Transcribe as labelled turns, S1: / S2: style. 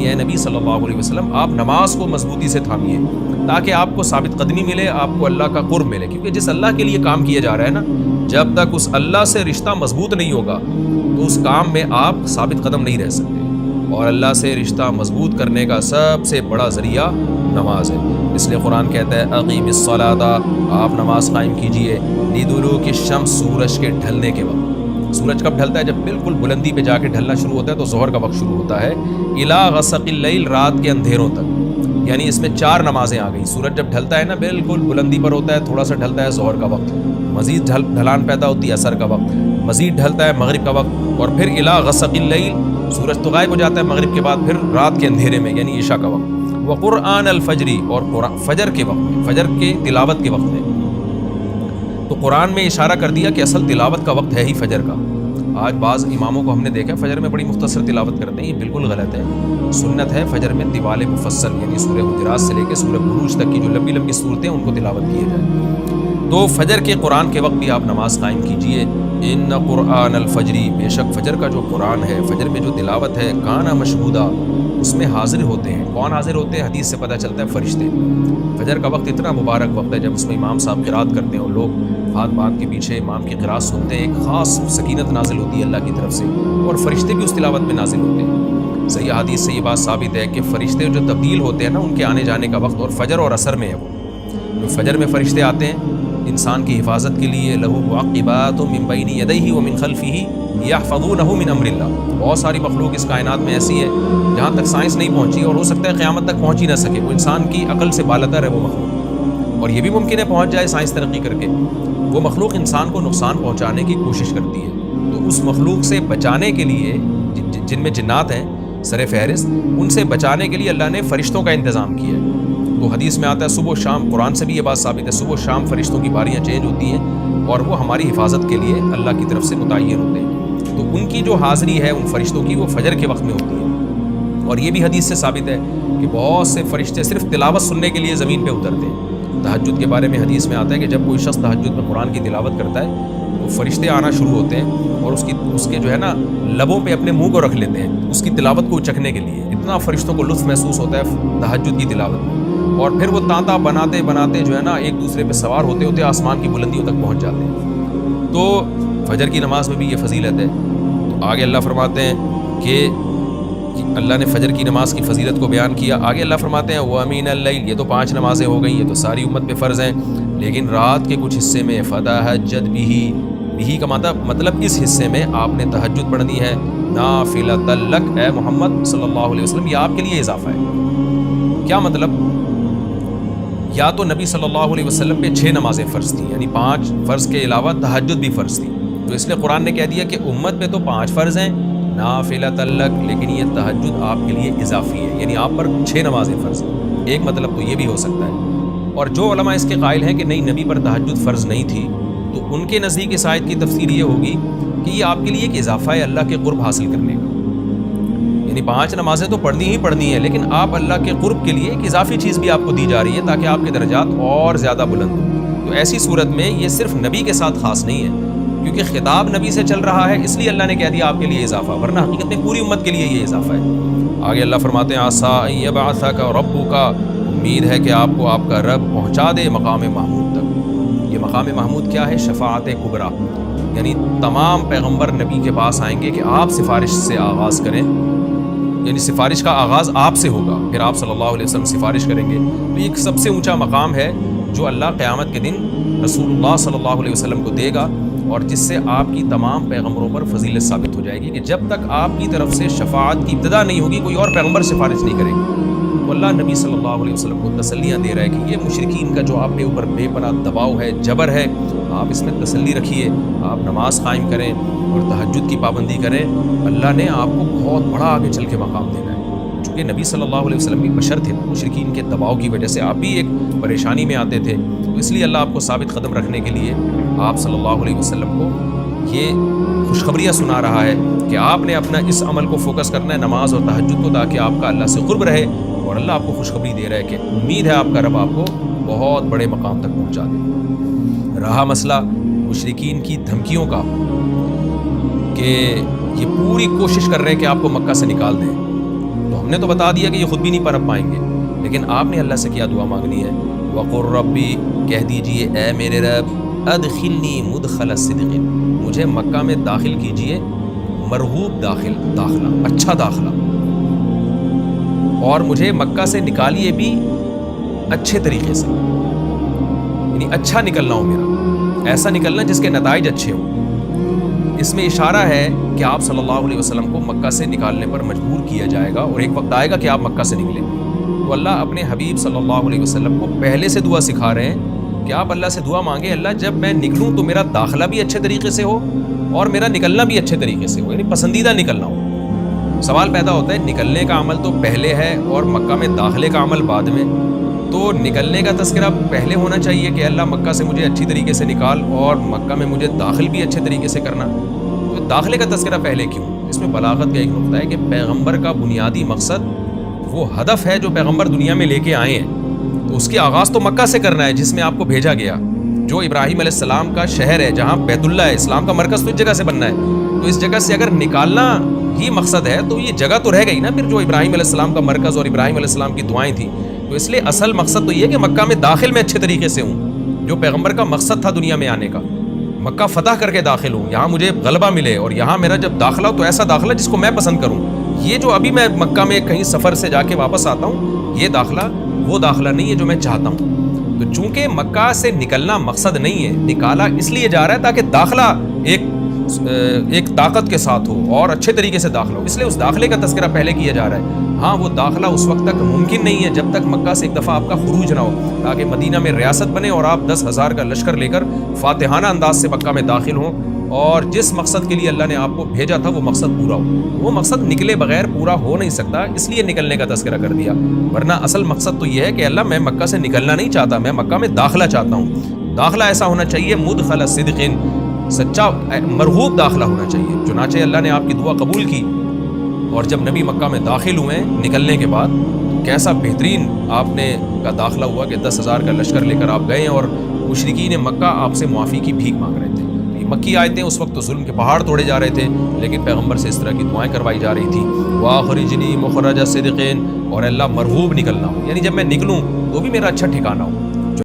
S1: یعنی اے نبی صلی اللہ علیہ وسلم آپ نماز کو مضبوطی سے تھامیے تاکہ آپ کو ثابت قدمی ملے، آپ کو اللہ کا قرب ملے، کیونکہ جس اللہ کے لیے کام کیا جا رہا ہے نا، جب تک اس اللہ سے رشتہ مضبوط نہیں ہوگا تو اس کام میں آپ ثابت قدم نہیں رہ سکتے، اور اللہ سے رشتہ مضبوط کرنے کا سب سے بڑا ذریعہ نماز ہے۔ اس لیے قرآن کہتا ہے اقیم الصلاۃ، آپ نماز قائم کیجئے، لدلوک الشمس، سورج کے ڈھلنے کے وقت۔ سورج کب ڈھلتا ہے؟ جب بالکل بلندی پہ جا کے ڈھلنا شروع ہوتا ہے تو ظہر کا وقت شروع ہوتا ہے، الی غسق اللیل، رات کے اندھیروں تک، یعنی اس میں 4 نمازیں آ گئیں۔ سورج جب ڈھلتا ہے نا، بالکل بلندی پر ہوتا ہے، تھوڑا سا ڈھلتا ہے ظہر کا وقت، مزید ڈھلان پیدا ہوتی ہے عصر کا وقت، مزید ڈھلتا ہے مغرب کا وقت، اور پھر الی غسق اللیل، سورج تو غائب ہو جاتا ہے مغرب کے بعد، پھر رات کے اندھیرے میں یعنی عشاء کا وقت، وقرآن الفجر، اور فجر کے وقت میں، فجر کے تلاوت کے وقت میں۔ تو قرآن میں اشارہ کر دیا کہ اصل تلاوت کا وقت ہے ہی فجر کا۔ آج بعض اماموں کو ہم نے دیکھا فجر میں بڑی مختصر تلاوت کرتے ہیں، یہ بالکل غلط ہے۔ سنت ہے فجر میں طوال مفصل، یعنی سورہ حجرات سے لے کے سورہ بروج تک کی جو لمبی لمبی صورتیں ان کو تلاوت کیے جائے۔ تو فجر کے قرآن کے وقت بھی آپ نماز قائم کیجئے۔ ان قرآن الفجر، بے شک فجر کا جو قرآن ہے، فجر میں جو تلاوت ہے، کانا مشہودا، اس میں حاضر ہوتے ہیں۔ کون حاضر ہوتے ہیں؟ حدیث سے پتہ چلتا ہے فرشتے۔ فجر کا وقت اتنا مبارک وقت ہے جب اس میں امام صاحب قرات کرتے ہیں اور لوگ ہاتھ باندھ کے پیچھے امام کی قرات سنتے ہیں، ایک خاص سکینت نازل ہوتی ہے اللہ کی طرف سے، اور فرشتے بھی اس تلاوت میں نازل ہوتے ہیں۔ صحیح حدیث سے یہ بات ثابت ہے کہ فرشتے جو تبدیل ہوتے ہیں نا، ان کے آنے جانے کا وقت اور فجر اور عصر میں ہے۔ وہ جو فجر میں فرشتے آتے ہیں انسان کی حفاظت کے لیے، لہو معقبات من بین یدیہ ومن خلفہ یحفظونہ من امر اللہ، بہت ساری مخلوق اس کائنات میں ایسی ہے جہاں تک سائنس نہیں پہنچی، اور ہو سکتا ہے قیامت تک پہنچ ہی نہ سکے، وہ انسان کی عقل سے بالاتر ہے وہ مخلوق، اور یہ بھی ممکن ہے پہنچ جائے سائنس ترقی کر کے۔ وہ مخلوق انسان کو نقصان پہنچانے کی کوشش کرتی ہے، تو اس مخلوق سے بچانے کے لیے، جن میں جنات ہیں سر فہرست، ان سے بچانے کے لیے اللہ نے فرشتوں کا انتظام کیا ہے۔ تو حدیث میں آتا ہے صبح و شام، قرآن سے بھی یہ بات ثابت ہے، صبح و شام فرشتوں کی باریاں چینج ہوتی ہیں اور وہ ہماری حفاظت کے لیے اللہ کی طرف سے متعین ہوتے ہیں۔ تو ان کی جو حاضری ہے ان فرشتوں کی، وہ فجر کے وقت میں ہوتی ہے۔ اور یہ بھی حدیث سے ثابت ہے کہ بہت سے فرشتے صرف تلاوت سننے کے لیے زمین پہ اترتے ہیں۔ تہجد کے بارے میں حدیث میں آتا ہے کہ جب کوئی شخص تہجد میں قرآن کی تلاوت کرتا ہے تو فرشتے آنا شروع ہوتے ہیں اور اس کے جو ہے نا لبوں پہ اپنے منہ کو رکھ لیتے ہیں اس کی تلاوت کو چکھنے کے لیے۔ اتنا فرشتوں کو لطف محسوس ہوتا ہے تہجد کی تلاوت میں، اور پھر وہ تانتا بناتے بناتے جو ہے نا ایک دوسرے پہ سوار ہوتے ہوتے آسمان کی بلندیوں تک پہنچ جاتے ہیں۔ تو فجر کی نماز میں بھی یہ فضیلت ہے۔ تو آگے اللہ فرماتے ہیں کہ اللہ نے فجر کی نماز کی فضیلت کو بیان کیا۔ آگے اللہ فرماتے ہیں وَمِنَ اللَّيْلِ، یہ تو 5 نمازیں ہو گئیں، یہ تو ساری امت پہ فرض ہیں، لیکن رات کے کچھ حصے میں فَتَہَجَّدْ بِهِ کا مطلب اس حصے میں آپ نے تہجد پڑھنی ہے، نافلۃ لک، اے محمد صلی اللہ علیہ وسلم، یہ آپ کے لیے اضافہ ہے۔ کیا مطلب؟ یا تو نبی صلی اللہ علیہ وسلم پہ 6 نمازیں فرض تھیں، یعنی 5 فرض کے علاوہ تہجد بھی فرض تھی، تو اس لیے قرآن نے کہہ دیا کہ امت پہ تو 5 فرض ہیں نافلۃ لک، لیکن یہ تہجد آپ کے لیے اضافی ہے، یعنی آپ پر 6 نمازیں فرض ہیں۔ ایک مطلب تو یہ بھی ہو سکتا ہے۔ اور جو علماء اس کے قائل ہیں کہ نہیں نبی پر تہجد فرض نہیں تھی، تو ان کے نزدیک اس آیت کی تفسیر یہ ہوگی کہ یہ آپ کے لیے ایک اضافہ ہے اللہ کے قرب حاصل کرنے کا، یعنی 5 نمازیں تو پڑھنی ہی پڑھنی ہے، لیکن آپ اللہ کے قرب کے لیے ایک اضافی چیز بھی آپ کو دی جا رہی ہے تاکہ آپ کے درجات اور زیادہ بلند ہوں۔ تو ایسی صورت میں یہ صرف نبی کے ساتھ خاص نہیں ہے، کیونکہ خطاب نبی سے چل رہا ہے، اس لیے اللہ نے کہہ دیا آپ کے لیے اضافہ، ورنہ حقیقت میں پوری امت کے لیے یہ اضافہ ہے۔ آگے اللہ فرماتے ہیں عسیٰ ان یبعثک ربک، امید ہے کہ آپ کو آپ کا رب پہنچا دے مقام محمود تک۔ یہ مقام محمود کیا ہے؟ شفاعت کبریٰ، یعنی تمام پیغمبر نبی کے پاس آئیں گے کہ آپ سفارش سے آغاز کریں، یعنی سفارش کا آغاز آپ سے ہوگا، پھر آپ صلی اللہ علیہ وسلم سفارش کریں گے۔ تو یہ ایک سب سے اونچا مقام ہے جو اللہ قیامت کے دن رسول اللہ صلی اللہ علیہ وسلم کو دے گا، اور جس سے آپ کی تمام پیغمبروں پر فضیلت ثابت ہو جائے گی کہ جب تک آپ کی طرف سے شفاعت کی ابتدا نہیں ہوگی کوئی اور پیغمبر سفارش نہیں کرے گا۔ تو اللہ نبی صلی اللہ علیہ وسلم کو تسلیاں دے رہا ہے کہ یہ مشرکین کا جو آپ کے اوپر بے پناہ دباؤ ہے، جبر ہے، آپ اس میں تسلی رکھیے، آپ نماز قائم کریں اور تہجد کی پابندی کریں، اللہ نے آپ کو بہت بڑا آگے چل کے مقام دینا ہے۔ چونکہ نبی صلی اللہ علیہ وسلم بھی بشر تھے، مشرکین کے دباؤ کی وجہ سے آپ بھی ایک پریشانی میں آتے تھے، تو اس لیے اللہ آپ کو ثابت قدم رکھنے کے لیے آپ صلی اللہ علیہ وسلم کو یہ خوشخبریاں سنا رہا ہے کہ آپ نے اپنا اس عمل کو فوکس کرنا ہے، نماز اور تہجد کو، تاکہ آپ کا اللہ سے قرب رہے، اور اللہ آپ کو خوشخبری دے رہا ہے کہ امید ہے آپ کا رب آپ کو بہت بڑے مقام تک پہنچا دے۔ رہا مسئلہ مشرکین کی دھمکیوں کا کہ یہ پوری کوشش کر رہے ہیں کہ آپ کو مکہ سے نکال دیں، تو ہم نے تو بتا دیا کہ یہ خود بھی نہیں پنپ پائیں گے، لیکن آپ نے اللہ سے کیا دعا مانگنی ہے؟ وقر ربی، کہہ دیجئے اے میرے رب، ادخلنی مدخل صدق، مجھے مکہ میں داخل کیجئے مرغوب داخلہ، اچھا داخلہ، اور مجھے مکہ سے نکالیے بھی اچھے طریقے سے، یعنی اچھا نکلنا ہو میرا، ایسا نکلنا جس کے نتائج اچھے ہوں۔ اس میں اشارہ ہے کہ آپ صلی اللہ علیہ وسلم کو مکہ سے نکالنے پر مجبور کیا جائے گا، اور ایک وقت آئے گا کہ آپ مکہ سے نکلیں گے۔ تو اللہ اپنے حبیب صلی اللہ علیہ وسلم کو پہلے سے دعا سکھا رہے ہیں کہ آپ اللہ سے دعا مانگیں، اللہ جب میں نکلوں تو میرا داخلہ بھی اچھے طریقے سے ہو اور میرا نکلنا بھی اچھے طریقے سے ہو، یعنی پسندیدہ نکلنا ہو۔ سوال پیدا ہوتا ہے نکلنے کا عمل تو پہلے ہے اور مکہ میں داخلے کا عمل بعد میں، تو نکلنے کا تذکرہ پہلے ہونا چاہیے کہ اللہ مکہ سے مجھے اچھی طریقے سے نکال، اور مکہ میں مجھے داخل بھی اچھے طریقے سے کرنا، تو داخلے کا تذکرہ پہلے کیوں؟ اس میں بلاغت کا ایک نقطہ ہے کہ پیغمبر کا بنیادی مقصد، وہ ہدف ہے جو پیغمبر دنیا میں لے کے آئے ہیں، تو اس کی آغاز تو مکہ سے کرنا ہے جس میں آپ کو بھیجا گیا، جو ابراہیم علیہ السلام کا شہر ہے، جہاں بیت اللہ ہے، اسلام کا مرکز تو اس جگہ سے بننا ہے۔ تو اس جگہ سے اگر نکالنا ہی مقصد ہے تو یہ جگہ تو رہ گئی نا پھر جو ابراہیم علیہ السلام کا مرکز اور ابراہیم علیہ السلام کی دعائیں تھیں۔ تو اس لیے اصل مقصد تو یہ کہ مکہ میں داخل میں اچھے طریقے سے ہوں، جو پیغمبر کا مقصد تھا دنیا میں آنے کا، مکہ فتح کر کے داخل ہوں، یہاں مجھے غلبہ ملے، اور یہاں میرا جب داخلہ ہو تو ایسا داخلہ جس کو میں پسند کروں۔ یہ جو ابھی میں مکہ میں کہیں سفر سے جا کے واپس آتا ہوں، یہ داخلہ وہ داخلہ نہیں ہے جو میں چاہتا ہوں۔ تو چونکہ مکہ سے نکلنا مقصد نہیں ہے، نکالا اس لیے جا رہا ہے تاکہ داخلہ ایک طاقت کے ساتھ ہو اور اچھے طریقے سے داخلہ ہو، اس لیے اس داخلے کا تذکرہ پہلے کیا جا رہا ہے۔ ہاں وہ داخلہ اس وقت تک ممکن نہیں ہے جب تک مکہ سے ایک دفعہ آپ کا خروج نہ ہو، تاکہ مدینہ میں ریاست بنے اور آپ 10,000 کا لشکر لے کر فاتحانہ انداز سے مکہ میں داخل ہوں، اور جس مقصد کے لیے اللہ نے آپ کو بھیجا تھا وہ مقصد پورا ہو۔ وہ مقصد نکلے بغیر پورا ہو نہیں سکتا، اس لیے نکلنے کا تذکرہ کر دیا، ورنہ اصل مقصد تو یہ ہے کہ اللہ میں مکہ سے نکلنا نہیں چاہتا، میں مکہ میں داخلہ چاہتا ہوں۔ داخلہ ایسا ہونا چاہیے مدخل صدق، سچا مرغوب داخلہ ہونا چاہیے۔ چنانچہ اللہ نے آپ کی دعا قبول کی، اور جب نبی مکہ میں داخل ہوئے نکلنے کے بعد، کیسا بہترین آپ نے کا داخلہ ہوا کہ 10,000 کا لشکر لے کر آپ گئے، اور مشرکین مکہ آپ سے معافی کی بھیک مانگ رہے تھے۔ مکی آیتیں اس وقت تو ظلم کے پہاڑ توڑے جا رہے تھے، لیکن پیغمبر سے اس طرح کی دعائیں کروائی جا رہی تھیں، وَأَخْرِجْنِي مُخْرَجَ صِدْقٍ، اور اللہ مرغوب نکلنا ہو، یعنی جب میں نکلوں تو بھی میرا اچھا ٹھکانہ ہو۔